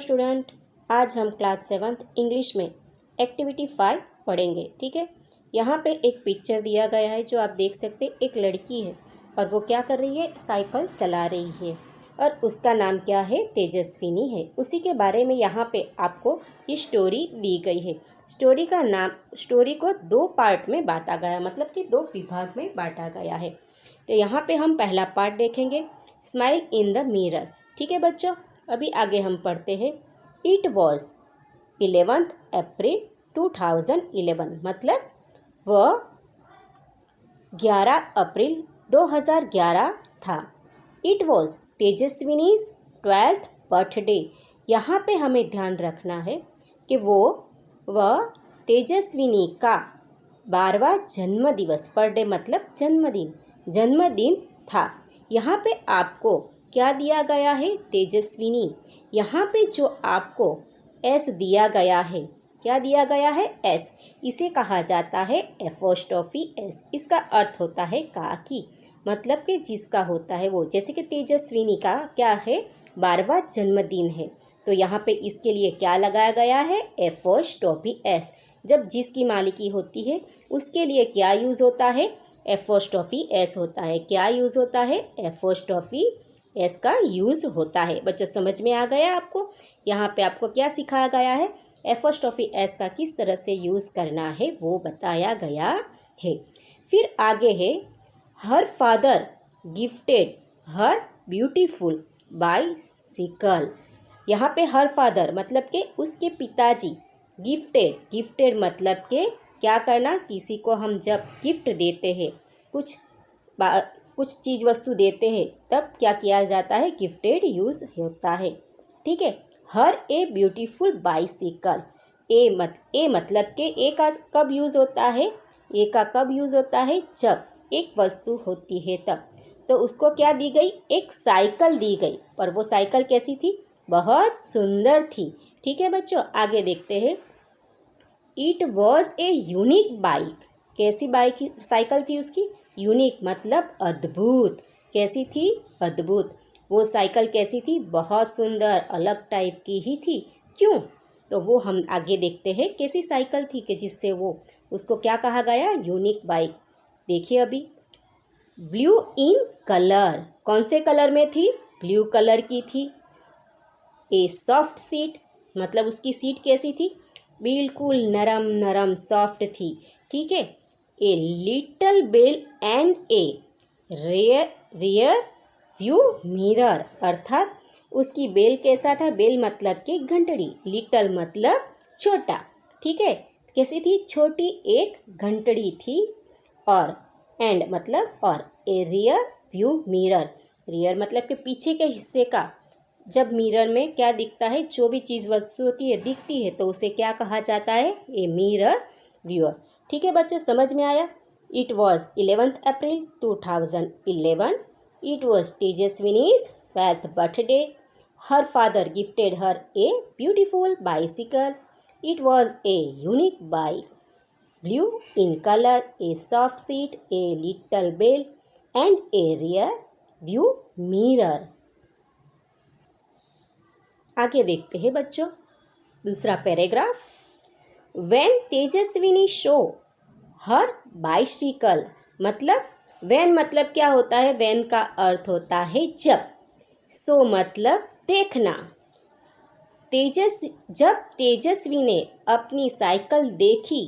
Student, आज हम class 7th English में एक्टिविटी 5 पढ़ेंगे। ठीक है, यहाँ पे एक पिक्चर दिया गया है जो आप देख सकते हैं। एक लड़की है और वो क्या कर रही है, साइकिल चला रही है और उसका नाम क्या है, तेजस्विनी है। उसी के बारे में यहाँ पे आपको ये स्टोरी दी गई है। स्टोरी को दो पार्ट में बांटा गया, मतलब कि दो विभाग में बांटा गया है। तो यहाँ पे हम पहला पार्ट देखेंगे, स्माइल इन द मिरर। ठीक है बच्चों, अभी आगे हम पढ़ते हैं। इट वॉज 11th अप्रैल 2011, मतलब वह 11 अप्रैल 2011 था। It was Tejaswini's 12th birthday. यहाँ पे हमें ध्यान रखना है कि वह तेजस्विनी का 12वां जन्मदिवस, बर्थडे मतलब जन्मदिन था। यहाँ पे आपको क्या दिया गया है, तेजस्विनी। यहाँ पे जो आपको एस दिया गया है, क्या दिया गया है, एस। इसे कहा जाता है एपोस्ट्रोफी एस। इसका अर्थ होता है का की, मतलब कि जिसका होता है वो। जैसे कि तेजस्विनी का क्या है, 12वां जन्मदिन है, तो यहाँ पे इसके लिए क्या लगाया गया है, एपोस्ट्रोफी एस। जब जिसकी मालिकी होती है उसके लिए क्या यूज़ होता है, एपोस्ट्रोफी एस होता है। क्या यूज़ होता है, एपोस्ट्रोफी एस का यूज़ होता है। बच्चों समझ में आ गया आपको। यहाँ पे आपको क्या सिखाया गया है, एपोस्ट्रोफी एस का किस तरह से यूज़ करना है वो बताया गया है। फिर आगे है, हर फादर गिफ्टेड हर ब्यूटीफुल बाइसिकल। यहाँ पे हर फादर मतलब के उसके पिताजी, गिफ्टेड मतलब के क्या करना, किसी को हम जब गिफ्ट देते हैं, कुछ चीज़ वस्तु देते हैं, तब क्या किया जाता है, गिफ्टेड यूज़ होता है। ठीक है, हर ए ब्यूटीफुल बाइसिकल। ए मतलब के ए का कब यूज़ होता है, ए का कब यूज़ होता है, जब एक वस्तु होती है तब। तो उसको क्या दी गई, एक साइकिल दी गई, और वो साइकिल कैसी थी, बहुत सुंदर थी। ठीक है बच्चों, आगे देखते हैं। It was a unique bike. कैसी साइकिल थी उसकी, यूनिक मतलब अद्भुत। कैसी थी, अद्भुत। वो साइकिल कैसी थी, बहुत सुंदर, अलग टाइप की ही थी। क्यों, तो वो हम आगे देखते हैं कैसी साइकिल थी कि जिससे वो उसको क्या कहा गया, यूनिक बाइक। देखिए अभी, ब्लू इन कलर, कौन से कलर में थी, ब्लू कलर की थी। ए सॉफ्ट सीट, मतलब उसकी सीट कैसी थी, बिल्कुल नरम सॉफ्ट थी। ठीक है, a little bell and a rear view mirror, अर्थात उसकी बेल कैसा था, बेल मतलब कि घंटड़ी, लिटल मतलब छोटा। ठीक है, कैसी थी, छोटी एक घंटड़ी थी। और एंड मतलब और, ए रियर व्यू मिरर, रियर मतलब कि पीछे के हिस्से का। जब मिरर में क्या दिखता है, जो भी चीज़ वस्तु होती है दिखती है, तो उसे क्या कहा जाता है, ए मिरर व्यूअर। ठीक है बच्चों, समझ में आया। It was 11th April 2011। It was Tejaswini's 12th birthday. Her father gifted her a beautiful bicycle. It was a unique bike, blue in colour, a soft seat, a little bell and a rear view mirror. आगे देखते हैं बच्चों, दूसरा paragraph. When Tejaswini show her bicycle, मतलब when मतलब क्या होता है, व्हेन का अर्थ होता है जब, सो मतलब देखना। जब तेजस्वी ने अपनी साइकिल देखी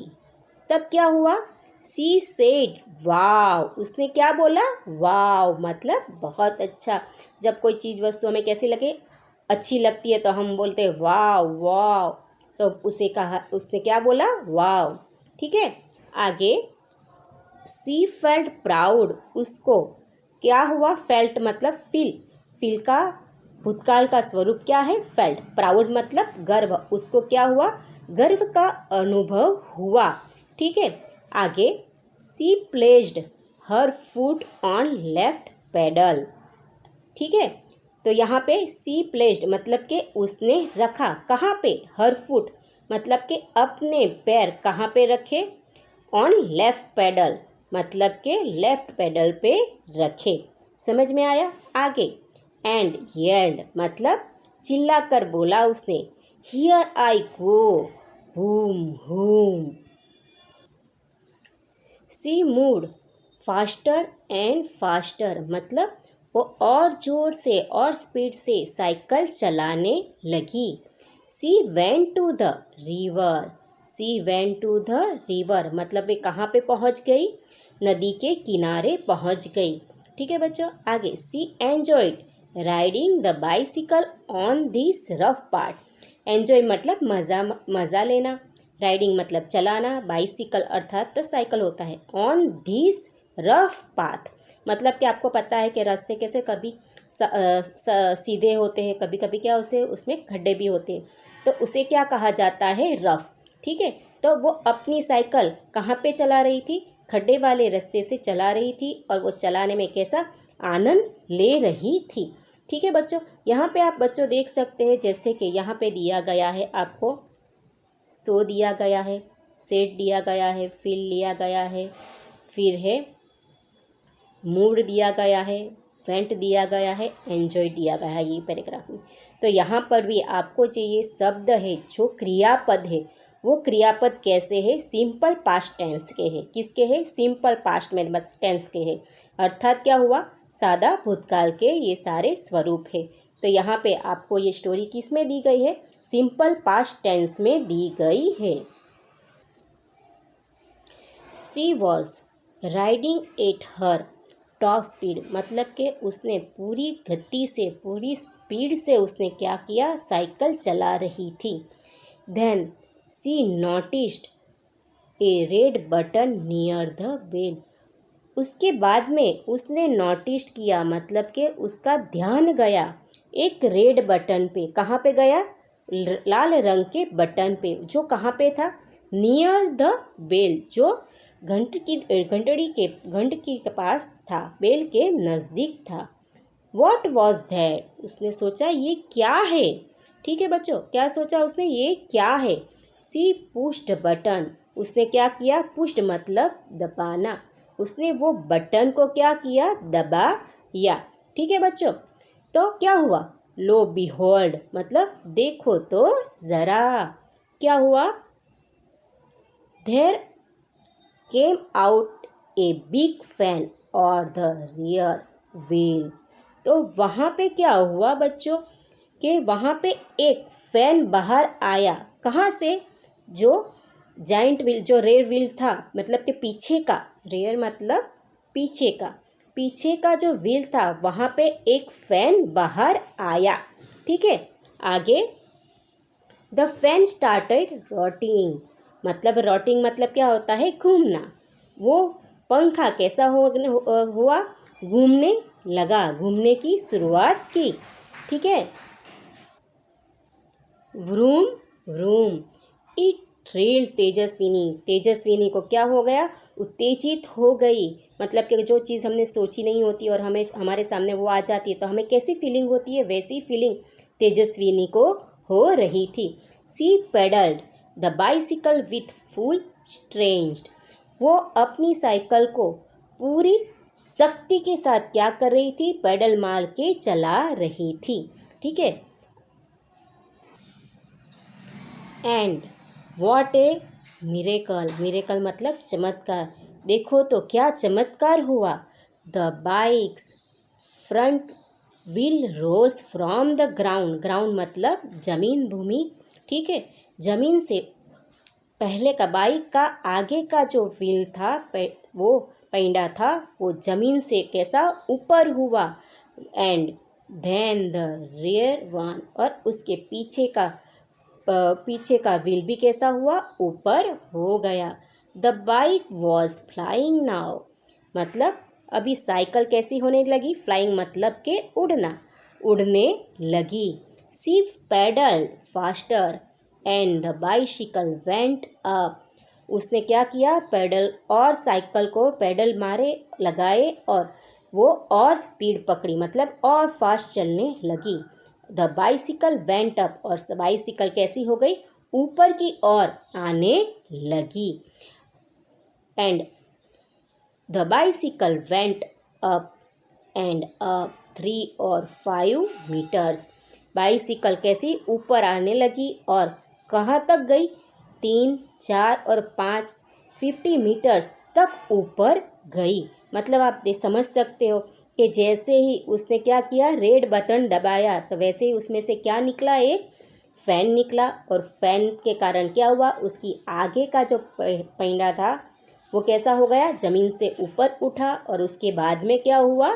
तब क्या हुआ, सी सेड वाव, उसने क्या बोला, वाव मतलब बहुत अच्छा। जब कोई चीज़ वस्तु हमें कैसी लगे, अच्छी लगती है, तो हम बोलते हैं वाव वाव, तो उसने क्या बोला, वाव। ठीक है, आगे, सी फेल्ट प्राउड, उसको क्या हुआ, फेल्ट मतलब फील का भूतकाल का स्वरूप क्या है, फेल्ट। प्राउड मतलब गर्व, उसको क्या हुआ, गर्व का अनुभव हुआ। ठीक है, आगे, she placed her foot on left pedal. ठीक है, तो यहाँ पे सी प्लेस्ड मतलब कि उसने रखा, कहाँ पे, हर फुट मतलब कि अपने पैर कहाँ पे रखे, ऑन लेफ्ट पेडल मतलब के लेफ्ट पेडल पे रखे। समझ में आया। आगे, एंड येल्ड मतलब चिल्लाकर बोला उसने, हियर आई गो, हूम हूम। She moved faster and faster, मतलब वो और जोर से और स्पीड से साइकिल चलाने लगी। She went to the river, she went to the river, मतलब वे कहाँ पे पहुँच गई, नदी के किनारे पहुँच गई। ठीक है बच्चों, आगे she enjoyed riding the bicycle on this rough part. Enjoy मतलब मज़ा लेना, राइडिंग मतलब चलाना, बाइसिकल अर्थात तो साइकिल होता है, ऑन दिस रफ पाथ मतलब कि आपको पता है कि रास्ते कैसे कभी सीधे होते हैं, कभी कभी क्या उसे उसमें खड्डे भी होते हैं, तो उसे क्या कहा जाता है, रफ। ठीक है, तो वो अपनी साइकिल कहाँ पे चला रही थी, खड्डे वाले रास्ते से चला रही थी, और वो चलाने में कैसा आनंद ले रही थी। ठीक है बच्चों, यहाँ पे आप बच्चों देख सकते हैं जैसे कि यहाँ पे दिया गया है आपको सो दिया गया है, सेट दिया गया है, फील दिया गया है, फिर है मूड दिया गया है, वेंट दिया गया है, एंजॉय दिया गया है ये पैराग्राफ में। तो यहाँ पर भी आपको जो ये शब्द है जो क्रियापद है वो क्रियापद कैसे है, सिंपल पास्ट टेंस के है। किसके है, सिंपल पास्ट में टेंस के है, अर्थात क्या हुआ, सादा भूतकाल के ये सारे स्वरूप है। तो यहाँ पे आपको ये स्टोरी किस में दी गई है, सिंपल पास्ट टेंस में दी गई है। She was riding at her top speed, मतलब कि उसने पूरी गति से पूरी स्पीड से उसने क्या किया, साइकिल चला रही थी। Then she noticed a red button near the bell, उसके बाद में उसने नोटिस किया मतलब कि उसका ध्यान गया एक रेड बटन पे। कहाँ पे गया, लाल रंग के बटन पे, जो कहाँ पे था, नियर द बेल, जो घंटी के पास था, बेल के नज़दीक था। वॉट वॉज दैट, उसने सोचा ये क्या है। ठीक है बच्चों, क्या सोचा उसने, ये क्या है। सी पुश्ड बटन, उसने क्या किया, पुश्ड मतलब दबाना, उसने वो बटन को क्या किया, दबाया। ठीक है बच्चों, तो क्या हुआ, लो बिहोल्ड मतलब देखो तो ज़रा, क्या हुआ, there came out a big fan और द रियर व्हील। तो वहाँ पे क्या हुआ बच्चों, कि वहाँ पे एक फैन बाहर आया, कहाँ से, जो जाइंट व्हील, जो रेयर व्हील था मतलब कि पीछे का, रेयर मतलब पीछे का जो व्हील था वहाँ पे एक फैन बाहर आया। ठीक है, आगे द फैन स्टार्टेड रोटिंग, मतलब रोटिंग मतलब क्या होता है, घूमना। वो पंखा कैसा हुआ, घूमने लगा, घूमने की शुरुआत की। ठीक है, vroom vroom it thrilled Tejaswini, Tejaswini को क्या हो गया, उत्तेजित हो गई, मतलब कि जो चीज़ हमने सोची नहीं होती और हमें हमारे सामने वो आ जाती है तो हमें कैसी फीलिंग होती है, वैसी फीलिंग तेजस्विनी को हो रही थी। She pedalled the bicycle with full strength, वो अपनी साइकिल को पूरी शक्ति के साथ क्या कर रही थी, पेडल मार के चला रही थी। ठीक है, and what a miracle, miracle मतलब चमत्कार, देखो तो क्या चमत्कार हुआ। The bike's front wheel rose from the ground, ground मतलब जमीन भूमि। ठीक है, जमीन से पहले का बाइक का आगे का जो व्हील था, वो पैंडा था, वो जमीन से कैसा ऊपर हुआ। And then the rear one, और उसके पीछे का व्हील भी कैसा हुआ, ऊपर हो गया। The bike was flying now, मतलब अभी साइकिल कैसी होने लगी, फ्लाइंग मतलब के उड़ना, उड़ने लगी। She pedal faster and the bicycle went up, उसने क्या किया, पैडल और साइकिल को पैडल मारे लगाए और वो और स्पीड पकड़ी, मतलब और फास्ट चलने लगी। द बाइसिकल वेंट अप, और बाइसिकल कैसी हो गई, ऊपर की ओर आने लगी। And the bicycle went up and up 3 or 5 meters, bicycle कैसी ऊपर आने लगी और कहाँ तक गई, 3, 4 और 5 50 मीटर्स तक ऊपर गई। मतलब आप समझ सकते हो कि जैसे ही उसने क्या किया, रेड बटन दबाया, तो वैसे ही उसमें से क्या निकला, एक फैन निकला। और फैन के कारण क्या हुआ, उसकी आगे का जो पहिया था वो कैसा हो गया, ज़मीन से ऊपर उठा। और उसके बाद में क्या हुआ,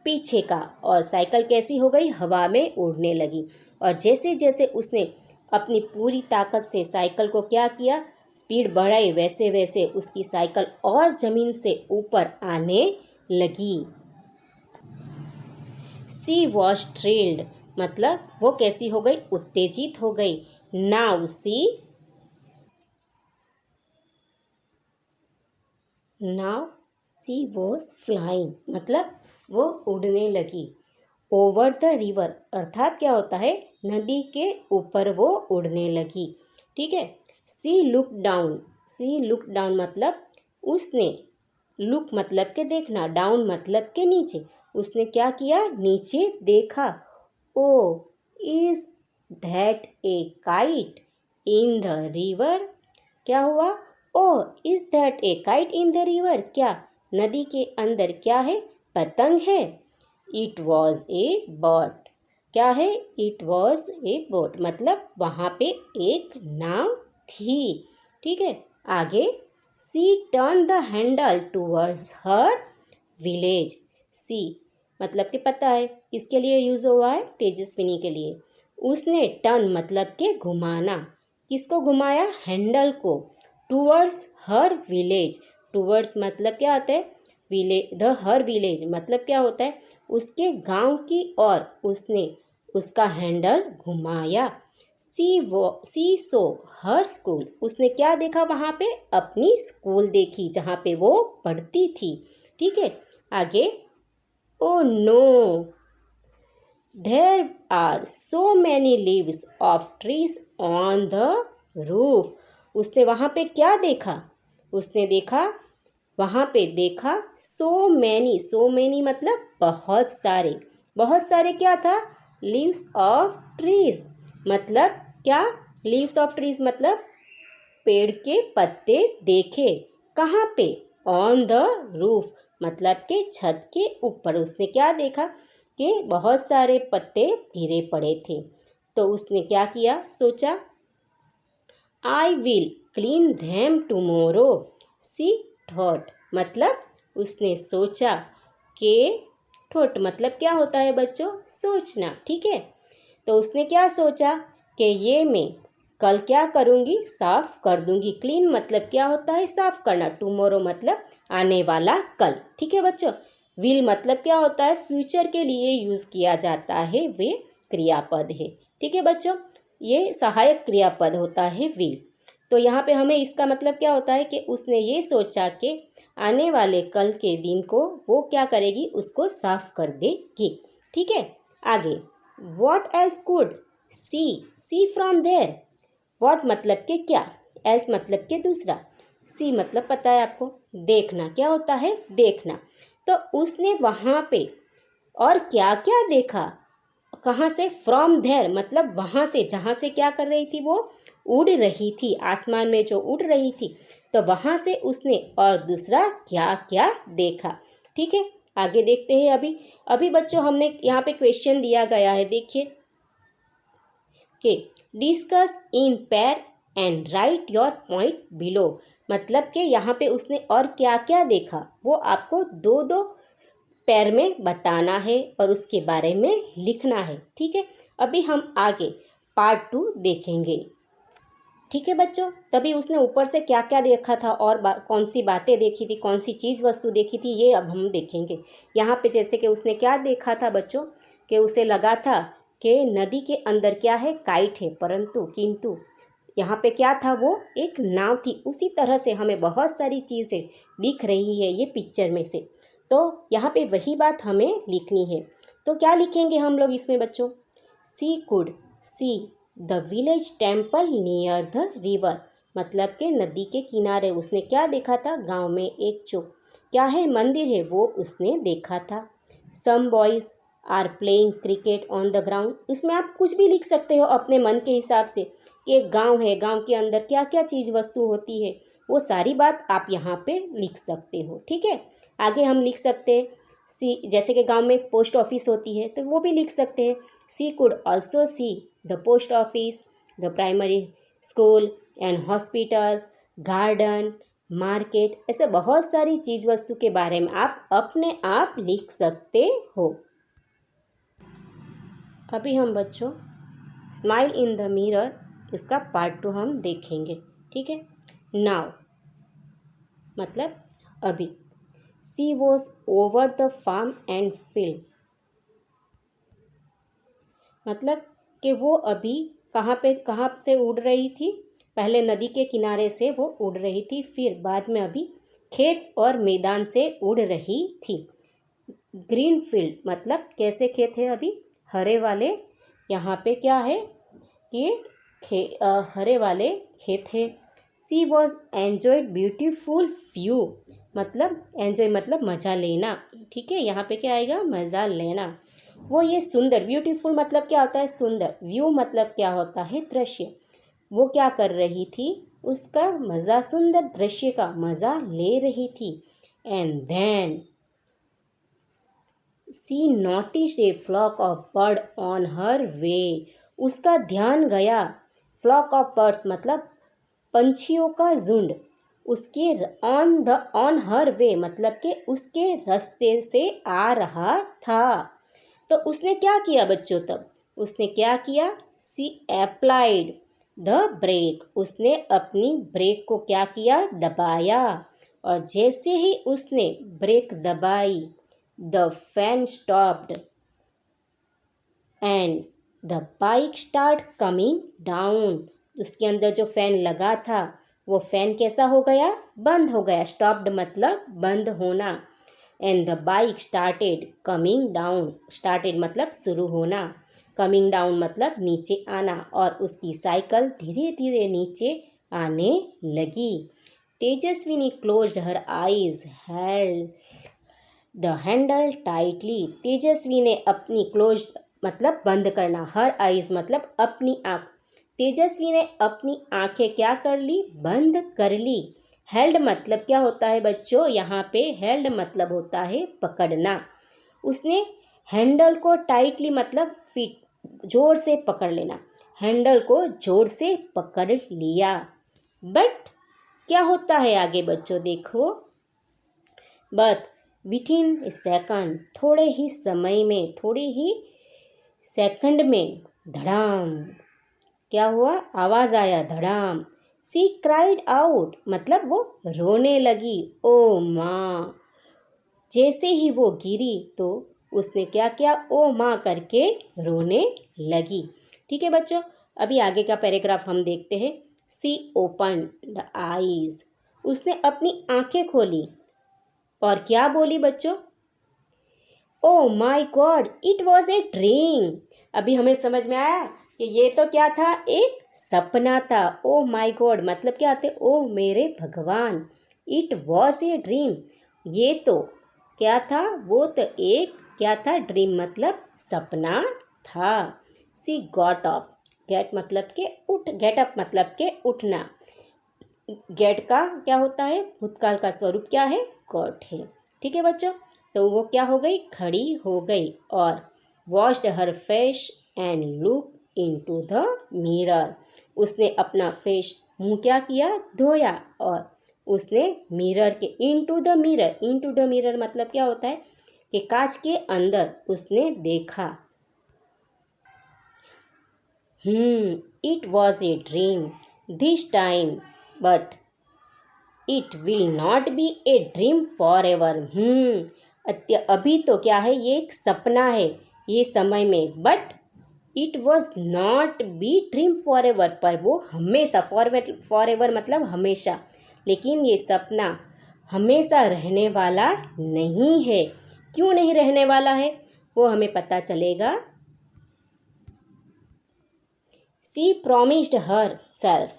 पीछे का, और साइकिल कैसी हो गई, हवा में उड़ने लगी। और जैसे जैसे उसने अपनी पूरी ताकत से साइकिल को क्या किया, स्पीड बढ़ाई, वैसे वैसे उसकी साइकिल और ज़मीन से ऊपर आने लगी। शी वॉज थ्रिल्ड, मतलब वो कैसी हो गई, उत्तेजित हो गई। नाउ शी वॉज फ्लाइंग, मतलब वो उड़ने लगी। ओवर द रिवर, अर्थात क्या होता है, नदी के ऊपर वो उड़ने लगी। ठीक है। शी लुक डाउन मतलब उसने, लुक मतलब के देखना, डाउन मतलब के नीचे, उसने क्या किया, नीचे देखा। Oh is that a kite in the river, क्या हुआ, oh is that a kite in the river, क्या नदी के अंदर क्या है, पतंग है। इट वॉज ए बोट, क्या है, इट वॉज ए बोट, मतलब वहाँ पे एक नाव थी। ठीक है। आगे, she turn the handle towards her village. She मतलब कि पता है किसके लिए यूज़ हुआ है, तेजस्विनी के लिए। उसने टर्न मतलब के घुमाना, किसको घुमाया, हैंडल को। टूवर्ड्स हर विलेज, टूवर्ड्स मतलब क्या होता है, द हर विलेज मतलब क्या होता है, उसके गांव की ओर उसने उसका हैंडल घुमाया। सी सो हर स्कूल, उसने क्या देखा वहाँ पे, अपनी स्कूल देखी जहाँ पे वो पढ़ती थी। ठीक है। आगे, oh no there are so many leaves of trees on the roof, उसने वहाँ पे क्या देखा, उसने देखा, वहाँ पे देखा सो मैनी मतलब बहुत सारे क्या था, लीव्स ऑफ ट्रीज, मतलब क्या, लीव्स ऑफ ट्रीज मतलब पेड़ के पत्ते देखे, कहाँ पे, ऑन द रूफ मतलब के छत के ऊपर। उसने क्या देखा कि बहुत सारे पत्ते गिरे पड़े थे। तो उसने क्या किया, सोचा, I will clean them tomorrow, she thought, मतलब उसने सोचा कि, थॉट मतलब क्या होता है बच्चों, सोचना। ठीक है। तो उसने क्या सोचा कि ये मैं कल क्या करूँगी, साफ कर दूँगी। क्लीन मतलब क्या होता है, साफ करना। टुमोरो मतलब आने वाला कल। ठीक है बच्चों। विल मतलब क्या होता है, फ्यूचर के लिए यूज़ किया जाता है, वे क्रियापद है। ठीक है बच्चों, ये सहायक क्रियापद होता है विल। तो यहाँ पे हमें इसका मतलब क्या होता है कि उसने ये सोचा कि आने वाले कल के दिन को वो क्या करेगी, उसको साफ कर देगी। ठीक है। आगे, what else could she from there, what मतलब के क्या, एल्स मतलब के दूसरा, सी मतलब पता है आपको, देखना, क्या होता है, देखना। तो उसने वहाँ पे और क्या क्या देखा, कहाँ से, फ्रॉम देयर मतलब वहाँ से, जहाँ से क्या कर रही थी, वो उड़ रही थी, आसमान में जो उड़ रही थी, तो वहाँ से उसने और दूसरा क्या क्या देखा। ठीक है। आगे देखते हैं। अभी अभी बच्चों हमने यहाँ पे क्वेश्चन दिया गया है, देखिए कि discuss in pair and right your point below, मतलब कि यहाँ पे उसने और क्या क्या देखा वो आपको दो दो पैर में बताना है और उसके बारे में लिखना है। ठीक है। अभी हम आगे पार्ट 2 देखेंगे। ठीक है बच्चों। तभी उसने ऊपर से क्या क्या देखा था और कौन सी बातें देखी थी, कौन सी चीज़ वस्तु देखी थी, ये अब हम देखेंगे। यहाँ पे जैसे कि उसने क्या देखा था बच्चों, कि उसे लगा था कि नदी के अंदर क्या है, काइट है, परंतु किंतु यहाँ पे क्या था, वो एक नाव थी। उसी तरह से हमें बहुत सारी चीज़ें दिख रही है ये पिक्चर में से, तो यहाँ पे वही बात हमें लिखनी है। तो क्या लिखेंगे हम लोग इसमें बच्चों, she could see the village temple near the river, मतलब के नदी के किनारे उसने क्या देखा था, गांव में एक जो क्या है, मंदिर है, वो उसने देखा था। Some boys are playing cricket on the ground. इसमें आप कुछ भी लिख सकते हो अपने मन के हिसाब से कि एक गांव है, गांव के अंदर क्या क्या चीज़ वस्तु होती है, वो सारी बात आप यहाँ पे लिख सकते हो। ठीक है, आगे हम लिख सकते हैं सी, जैसे कि गांव में एक पोस्ट ऑफिस होती है तो वो भी लिख सकते हैं, she could also see the post office, the primary school and hospital, garden, market. ऐसे बहुत सारी चीज़ वस्तु के बारे में आप अपने आप लिख सकते हो। अभी हम बच्चों स्माइल इन द मिरर इसका पार्ट 2 हम देखेंगे। ठीक है, नाउ मतलब अभी, she was over the farm and field, मतलब कि वो अभी कहाँ से उड़ रही थी। पहले नदी के किनारे से वो उड़ रही थी, फिर बाद में अभी खेत और मैदान से उड़ रही थी। ग्रीन फील्ड मतलब कैसे खेत है, अभी हरे वाले, यहाँ पे क्या है कि हरे वाले खेत है। She was enjoyed beautiful view, मतलब एन्जॉय मतलब मज़ा लेना। ठीक है, यहाँ पे क्या आएगा, मज़ा लेना। वो ये सुंदर, ब्यूटीफुल मतलब क्या होता है, सुंदर। व्यू मतलब क्या होता है, दृश्य। वो क्या कर रही थी, उसका मज़ा, सुंदर दृश्य का मज़ा ले रही थी। And then she noticed a flock of bird on her way, उसका ध्यान गया, फ्लॉक ऑफ बर्ड्स मतलब पंछियों का झुंड, उसके ऑन हर वे मतलब कि उसके रास्ते से आ रहा था। तो उसने क्या किया बच्चों, तब उसने क्या किया, सी अप्लाइड द ब्रेक, उसने अपनी ब्रेक को क्या किया, दबाया। और जैसे ही उसने ब्रेक दबाई, the fan stopped and the bike start coming down, उसके अंदर जो फैन लगा था वो फैन कैसा हो गया, बंद हो गया। स्टॉप्ड मतलब बंद होना। And the bike started coming down, started मतलब शुरू होना, कमिंग डाउन मतलब नीचे आना, और उसकी साइकिल धीरे धीरे नीचे आने लगी। Tejaswini closed her eyes, held the handle tightly, Tejaswi ने अपनी क्लोज मतलब बंद करना, हर आइज मतलब अपनी आँख, तेजस्वी ने अपनी आँखें क्या कर ली, बंद कर ली। हेल्ड मतलब क्या होता है बच्चों, यहाँ पे हेल्ड मतलब होता है पकड़ना। उसने हैंडल को टाइटली मतलब फिट जोर से पकड़ लेना, हैंडल को जोर से पकड़ लिया। बट क्या होता है आगे बच्चों, देखो, बट विथिन ए सेकंड, थोड़े ही समय में, थोड़े ही सेकंड में, धड़ाम, क्या हुआ, आवाज़ आया, धड़ाम। सी क्राइड आउट मतलब वो रोने लगी, ओ माँ। जैसे ही वो गिरी तो उसने क्या किया, ओ माँ करके रोने लगी। ठीक है बच्चों, अभी आगे का पैराग्राफ हम देखते हैं। सी ओपन द आईज, उसने अपनी आंखें खोली और क्या बोली बच्चों, oh my god it was a dream. अभी हमें समझ में आया कि ये तो क्या था, एक सपना था। ओ माई गॉड मतलब क्या आते, ओ मेरे भगवान, इट वॉज ए ड्रीम, ये तो क्या था, वो तो एक क्या था, ड्रीम मतलब सपना था। सी गॉट अप, गेट मतलब के उठ, गेट अप मतलब के उठना, गेट का क्या होता है, भूतकाल का स्वरूप क्या है, गॉट है। ठीक है बच्चों, तो वो क्या हो गई, खड़ी हो गई और washed her face and look into the mirror, उसने अपना फेस मुंह क्या किया, धोया, और उसने मिरर के into the mirror, into the mirror मतलब क्या होता है कि कांच के अंदर उसने देखा। It was a dream this time but it will not be a dream for ever. अभी तो क्या है, ये एक सपना है ये समय में, but it was not be dream for ever, पर वो हमेशा, फॉर एवर मतलब हमेशा, लेकिन ये सपना हमेशा रहने वाला नहीं है। क्यों नहीं रहने वाला है, वो हमें पता चलेगा। सी प्रॉमिस्ड हर सेल्फ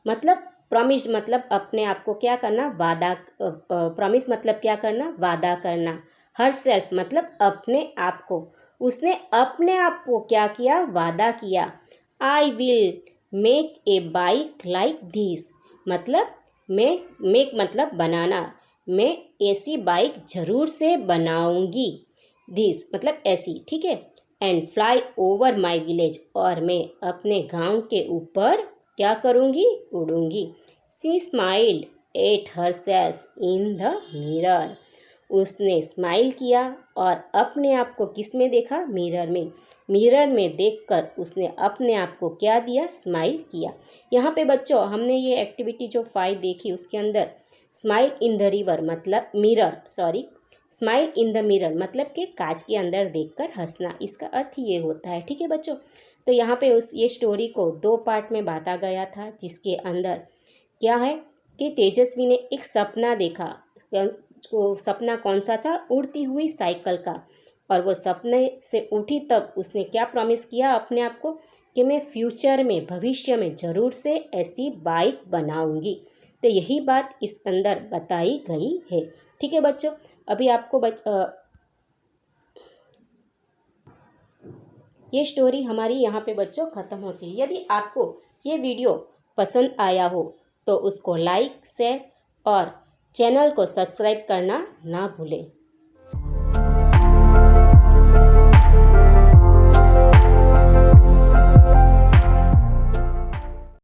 मतलब, प्रॉमिस्ड मतलब अपने आप को क्या करना, वादा, प्रॉमिस मतलब क्या करना, वादा करना। हर सेल्फ मतलब अपने आप को, उसने अपने आप को क्या किया, वादा किया। I will make a bike like this, मतलब मेक मतलब बनाना, मैं ऐसी बाइक जरूर से बनाऊंगी। दिस मतलब ऐसी, ठीक है। And fly over my village, और मैं अपने गांव के ऊपर क्या करूंगी, उड़ूंगी। She smiled at herself in the mirror, उसने स्माइल किया और अपने आप को किस में देखा, मिरर में। मिरर में देखकर उसने अपने आप को क्या दिया, स्माइल किया। यहाँ पे बच्चों हमने ये एक्टिविटी जो 5 देखी उसके अंदर स्माइल इन द रिवर मतलब mirror, sorry, smile in the mirror मतलब कि कांच के अंदर देखकर हंसना, इसका अर्थ ये होता है, ठीक है बच्चों। तो यहाँ पे ये स्टोरी को 2 पार्ट में बांटा गया था, जिसके अंदर क्या है कि तेजस्वी ने एक सपना देखा। वो सपना कौन सा था, उड़ती हुई साइकिल का। और वो सपने से उठी तब उसने क्या प्रॉमिस किया अपने आप को कि मैं फ्यूचर में, भविष्य में ज़रूर से ऐसी बाइक बनाऊंगी। तो यही बात इस अंदर बताई गई है, ठीक है बच्चों। अभी आपको ये स्टोरी हमारी यहाँ पे बच्चों ख़त्म होती है। यदि आपको ये वीडियो पसंद आया हो तो उसको लाइक, शेयर और चैनल को सब्सक्राइब करना ना भूलें।